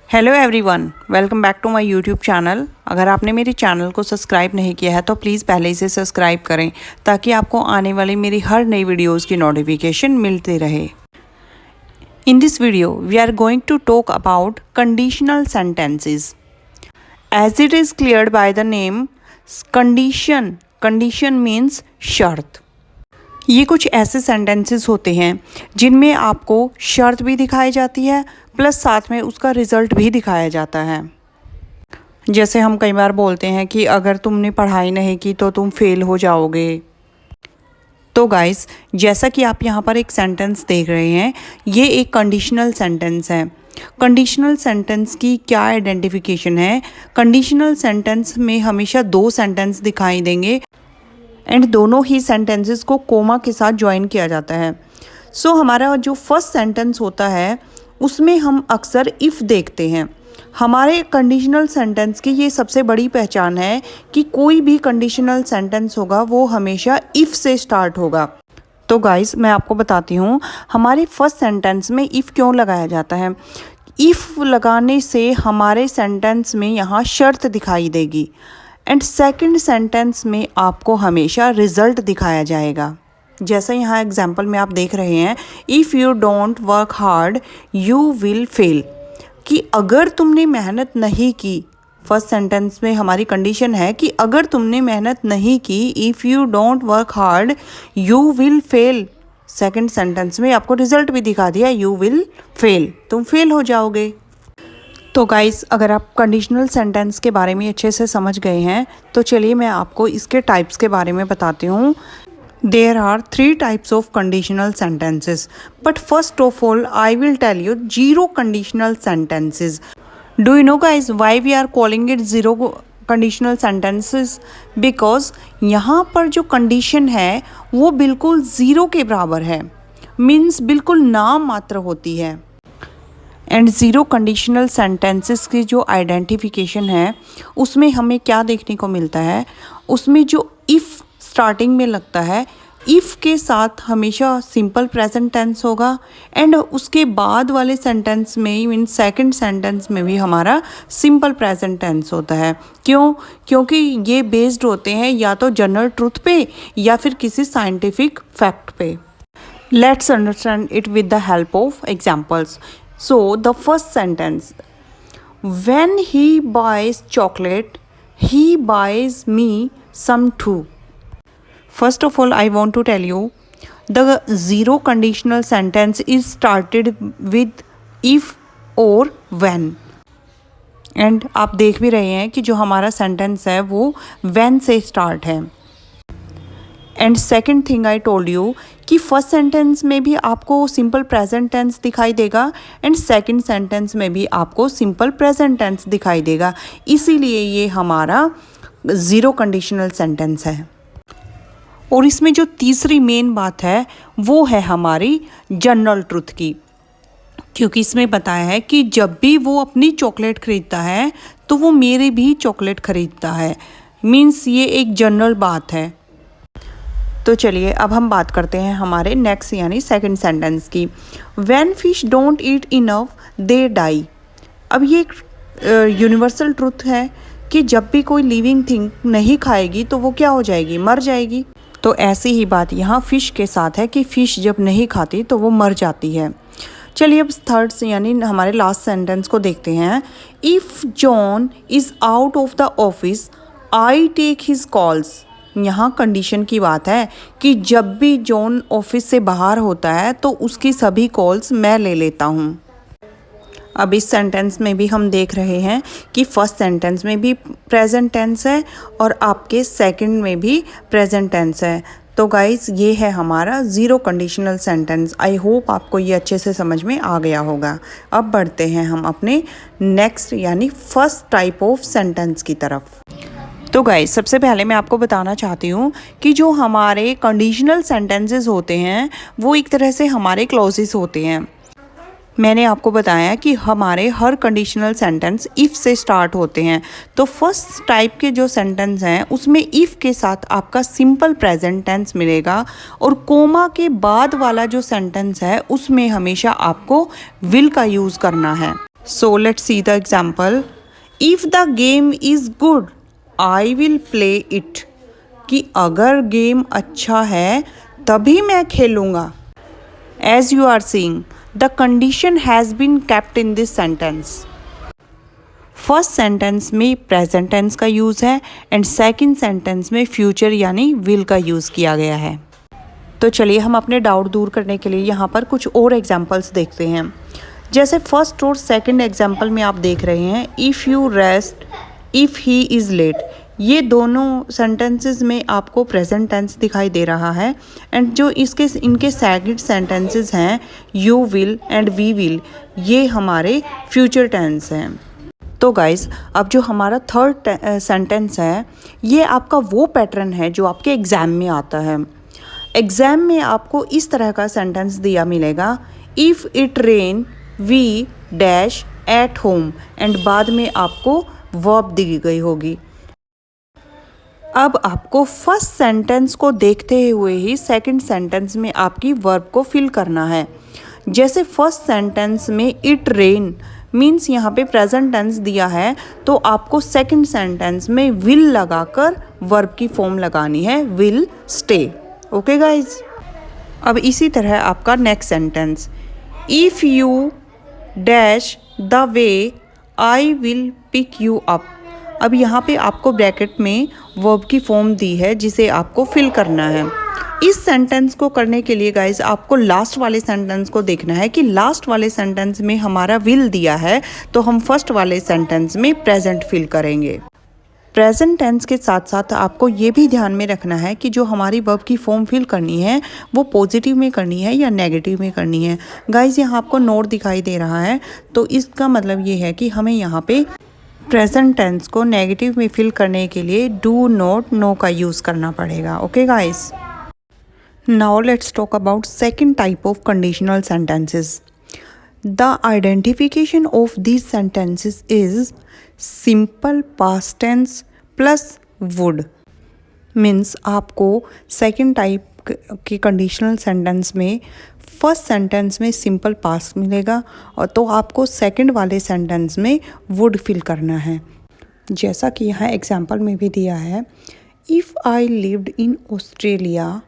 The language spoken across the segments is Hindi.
Hello everyone, welcome back to my YouTube channel. अगर आपने मेरे चैनल को सब्सक्राइब नहीं किया है तो प्लीज़ पहले इसे सब्सक्राइब करें ताकि आपको आने वाली मेरी हर नई वीडियोस की नोटिफिकेशन मिलती रहे। In this video we are going to talk about conditional sentences. As it is cleared by the name condition. Condition means शर्त। ये कुछ ऐसे सेंटेंसेस होते हैं जिनमें आपको शर्त भी दिखाई जाती है प्लस साथ में उसका रिज़ल्ट भी दिखाया जाता है। जैसे हम कई बार बोलते हैं कि अगर तुमने पढ़ाई नहीं की तो तुम फेल हो जाओगे। तो गाइस, जैसा कि आप यहाँ पर एक सेंटेंस देख रहे हैं, ये एक कंडीशनल सेंटेंस है। कंडीशनल सेंटेंस की क्या आइडेंटिफिकेशन है? कंडीशनल सेंटेंस में हमेशा दो सेंटेंस दिखाई देंगे एंड दोनों ही सेंटेंसेस को कोमा के साथ ज्वाइन किया जाता है। सो हमारा जो फर्स्ट सेंटेंस होता है उसमें हम अक्सर इफ़ देखते हैं। हमारे कंडीशनल सेंटेंस की ये सबसे बड़ी पहचान है कि कोई भी कंडीशनल सेंटेंस होगा वो हमेशा इफ़ से स्टार्ट होगा। तो गाइस, मैं आपको बताती हूँ हमारे फर्स्ट सेंटेंस में इफ़ क्यों लगाया जाता है। इफ़ लगाने से हमारे सेंटेंस में यहाँ शर्त दिखाई देगी एंड सेकंड सेंटेंस में आपको हमेशा रिजल्ट दिखाया जाएगा। जैसा यहाँ एग्जाम्पल में आप देख रहे हैं, if you don't work hard you will fail, कि अगर तुमने मेहनत नहीं की। फर्स्ट सेंटेंस में हमारी कंडीशन है कि अगर तुमने मेहनत नहीं की, if you don't work hard you will fail. Second sentence में आपको रिजल्ट भी दिखा दिया, यू विल फेल, तुम फेल हो जाओगे। तो गाइस, अगर आप कंडीशनल सेंटेंस के बारे में अच्छे से समझ गए हैं तो चलिए मैं आपको इसके टाइप्स के बारे में बताती हूँ। There are 3 types of conditional sentences, but first of all I will tell you zero conditional sentences. Do you know guys why we are calling it zero conditional sentences? Because यहाँ पर जो condition है वो बिल्कुल ज़ीरो के बराबर है, मीन्स बिल्कुल नाम मात्र होती है। एंड ज़ीरो कंडीशनल सेंटेंसेस की जो आइडेंटिफिकेशन है उसमें हमें क्या देखने को मिलता है, उसमें जो इफ़ स्टार्टिंग में लगता है, इफ़ के साथ हमेशा सिंपल प्रेजेंट टेंस होगा एंड उसके बाद वाले सेंटेंस में मीन सेकंड सेंटेंस में भी हमारा सिंपल प्रेजेंट टेंस होता है। क्यों? क्योंकि ये बेस्ड होते हैं या तो जनरल ट्रूथ पे या फिर किसी साइंटिफिक फैक्ट पे। Let's understand it with the help of examples. So the first sentence, when he buys chocolate, he buys me some too. First of all, I want to tell you, the zero conditional sentence is started with if or when. And आप देख भी रहे हैं कि जो हमारा सेंटेंस है वो when से स्टार्ट है। And second thing I told you कि फर्स्ट सेंटेंस में भी आपको सिंपल प्रेजेंट टेंस दिखाई देगा एंड सेकेंड सेंटेंस में भी आपको सिंपल प्रेजेंट टेंस दिखाई देगा, इसीलिए ये हमारा ज़ीरो कंडीशनल सेंटेंस है। और इसमें जो तीसरी मेन बात है वो है हमारी जनरल ट्रुथ की, क्योंकि इसमें बताया है कि जब भी वो अपनी चॉकलेट ख़रीदता है तो वो मेरे भी चॉकलेट ख़रीदता है, मीन्स ये एक जनरल बात है। तो चलिए अब हम बात करते हैं हमारे नेक्स्ट यानी सेकंड सेंटेंस की। When fish don't eat enough they die. अब ये एक यूनिवर्सल ट्रुथ है कि जब भी कोई लिविंग थिंग नहीं खाएगी तो वो क्या हो जाएगी, मर जाएगी। तो ऐसी ही बात यहाँ फ़िश के साथ है कि फ़िश जब नहीं खाती तो वो मर जाती है। चलिए अब थर्ड यानी हमारे लास्ट सेंटेंस को देखते हैं। If John is out of the office I take his calls. यहाँ कंडीशन की बात है कि जब भी जॉन ऑफिस से बाहर होता है तो उसकी सभी कॉल्स मैं ले लेता हूँ। अब इस सेंटेंस में भी हम देख रहे हैं कि फर्स्ट सेंटेंस में भी प्रेजेंट टेंस है और आपके सेकंड में भी प्रेजेंट टेंस है। तो गाइस, ये है हमारा zero conditional sentence. I hope आपको ये अच्छे से समझ में आ गया होगा। अब बढ़ते हैं हम अपने नेक्स्ट यानी फर्स्ट टाइप ऑफ सेंटेंस की तरफ। तो गाइस, सबसे पहले मैं आपको बताना चाहती हूँ कि जो हमारे कंडीशनल सेंटेंसेस होते हैं वो एक तरह से हमारे क्लॉजेस होते हैं। मैंने आपको बताया कि हमारे हर कंडीशनल सेंटेंस इफ़ से स्टार्ट होते हैं। तो फर्स्ट टाइप के जो सेंटेंस हैं उसमें इफ़ के साथ आपका सिंपल प्रेजेंट टेंस मिलेगा और कोमा के बाद वाला जो सेंटेंस है उसमें हमेशा आपको विल का यूज़ करना है। So let's see the example. If the game is good, I will play it. कि अगर गेम अच्छा है तभी मैं खेलूँगा. As you are seeing, the condition has been kept in this sentence. First sentence में प्रेजेंट टेंस का यूज़ है एंड सेकंड सेंटेंस में फ्यूचर यानी विल का यूज़ किया गया है. तो चलिए हम अपने डाउट दूर करने के लिए यहाँ पर कुछ और एग्जांपल्स देखते हैं. जैसे फर्स्ट और सेकंड एग्जांपल में आप देख रहे हैं if you rest, if he is late. ये दोनों सेंटेंसेस में आपको प्रेजेंट टेंस दिखाई दे रहा है एंड जो इनके सेकंड सेंटेंसेस हैं you will and we will, ये हमारे फ्यूचर टेंस हैं. तो गाइज़ अब जो हमारा थर्ड सेंटेंस है ये आपका वो पैटर्न है जो आपके एग्ज़ाम में आता है. एग्ज़ाम में आपको इस तरह का सेंटेंस दिया मिलेगा if it rain we dash at home and बाद में आपको वर्ब दी गई होगी. अब आपको फर्स्ट सेंटेंस को देखते हुए ही सेकंड सेंटेंस में आपकी वर्ब को फिल करना है. जैसे फर्स्ट सेंटेंस में इट रेन मीन्स यहाँ पे प्रेजेंट टेंस दिया है तो आपको सेकंड सेंटेंस में विल लगाकर वर्ब की फॉर्म लगानी है विल स्टे. Okay guys. अब इसी तरह आपका next sentence if you dash the way I will pick you up. अब यहाँ पे आपको ब्रैकेट में वर्ब की फॉर्म दी है जिसे आपको फिल करना है. इस सेंटेंस को करने के लिए गाइज आपको लास्ट वाले सेंटेंस को देखना है कि लास्ट वाले सेंटेंस में हमारा विल दिया है तो हम फर्स्ट वाले सेंटेंस में प्रेजेंट फिल करेंगे. प्रेजेंट टेंस के साथ साथ आपको ये भी ध्यान में रखना है कि जो हमारी वर्ब की फॉर्म फिल करनी है वो पॉजिटिव में करनी है या नेगेटिव में करनी है. गाइज यहाँ आपको नोट दिखाई दे रहा है तो इसका मतलब ये है कि हमें यहाँ पे प्रेजेंट टेंस को नेगेटिव में फिल करने के लिए डू नॉट नो का यूज़ करना पड़ेगा. Okay guys. Now let's talk about second type of conditional sentences. The identification of these sentences is simple past tense plus would. Means आपको second type के conditional sentence में फर्स्ट सेंटेंस में सिंपल पास्ट मिलेगा और तो आपको सेकंड वाले सेंटेंस में वुड फिल करना है. जैसा कि यहाँ एग्जाम्पल में भी दिया है if I lived in Australia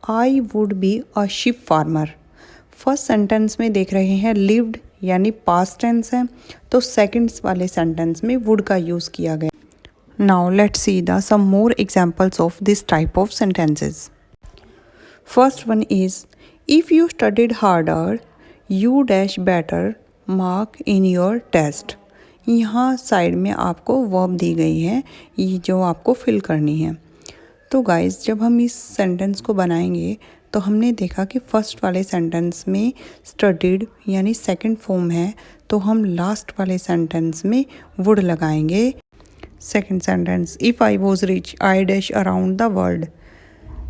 I would be a ship farmer. First sentence में देख रहे हैं लिव्ड यानी पास्ट टेंस है तो सेकंड वाले सेंटेंस में वुड का यूज़ किया गया. Now let's see the some more examples of this type of sentences. First one is if you studied harder you dash better mark in your test. यहाँ साइड में आपको वर्ब दी गई है ये जो आपको फिल करनी है. तो गाइस जब हम इस सेंटेंस को बनाएंगे तो हमने देखा कि फर्स्ट वाले सेंटेंस में स्टडीड यानी सेकंड फॉर्म है तो हम लास्ट वाले सेंटेंस में वुड लगाएंगे. Second sentence if I was rich I dash around the world.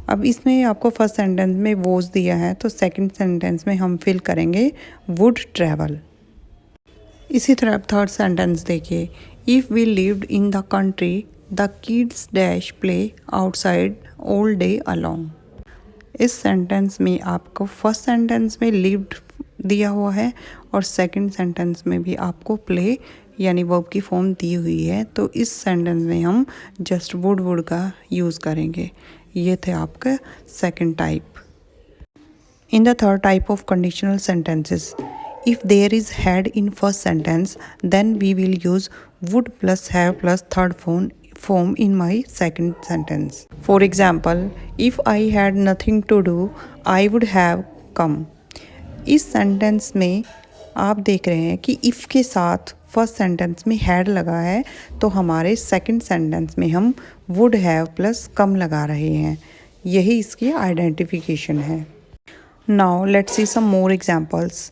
अब इसमें आपको फर्स्ट सेंटेंस में वॉज दिया है तो सेकंड सेंटेंस में हम फिल करेंगे वुड ट्रैवल. इसी तरह थर्ड सेंटेंस देखिए if we lived in the country the kids dash play outside all day along. इस सेंटेंस में आपको फर्स्ट सेंटेंस में लिव्ड दिया हुआ है और सेकंड सेंटेंस में भी आपको प्ले यानी वर्ब की फॉर्म दी हुई है तो इस सेंटेंस में हम जस्ट वुड का यूज़ करेंगे. ये थे आपका second type. In the third type of conditional sentences if there is had in first sentence then we will use would plus have plus third form in my second sentence. For example, if I had nothing to do I would have come. इस सेंटेंस में आप देख रहे हैं कि if के साथ फर्स्ट सेंटेंस में had लगा है तो हमारे सेकंड सेंटेंस में हम would have plus come लगा रहे हैं. यही इसकी आइडेंटिफिकेशन है. Now let's see some more examples.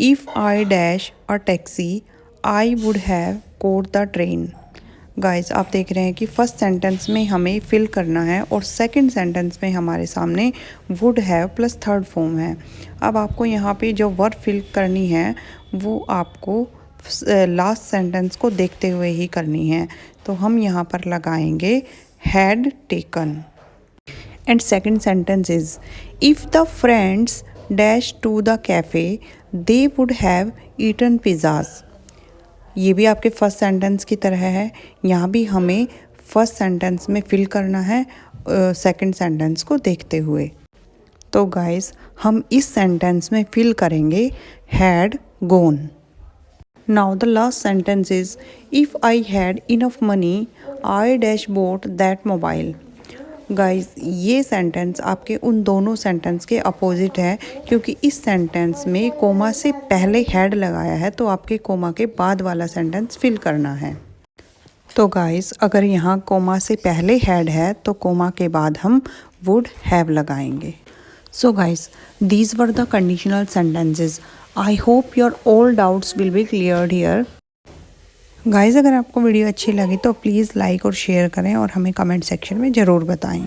If I dash a taxi, I would have caught the train. Guys आप देख रहे हैं कि फर्स्ट सेंटेंस में हमें फिल करना है और सेकंड सेंटेंस में हमारे सामने would have plus third form है. अब आपको यहाँ पे जो वर्ब फिल करनी है वो आपको लास्ट सेंटेंस को देखते हुए ही करनी है तो हम यहाँ पर लगाएंगे had taken. And second sentence is if the friends dash to the cafe they would have eaten pizzas. ये भी आपके फर्स्ट सेंटेंस की तरह है। यहाँ भी हमें फर्स्ट सेंटेंस में फिल करना है सेकंड सेंटेंस को देखते हुए। तो गाइस हम इस सेंटेंस में फिल करेंगे had gone. Now the last sentence is if I had enough money I dash boat that mobile. Guys ये सेंटेंस आपके उन दोनों सेंटेंस के अपोजिट है, क्योंकि इस सेंटेंस में कोमा से पहले हैड लगाया है, तो आपके कोमा के बाद वाला सेंटेंस फिल करना है। तो गाइस अगर यहाँ कोमा से पहले हैड है तो कोमा के बाद हम वुड हैव लगाएंगे। So guys these were the conditional sentences. I hope your all doubts will be cleared here. Guys अगर आपको वीडियो अच्छी लगी तो प्लीज़ लाइक और शेयर करें और हमें कमेंट सेक्शन में ज़रूर बताएं।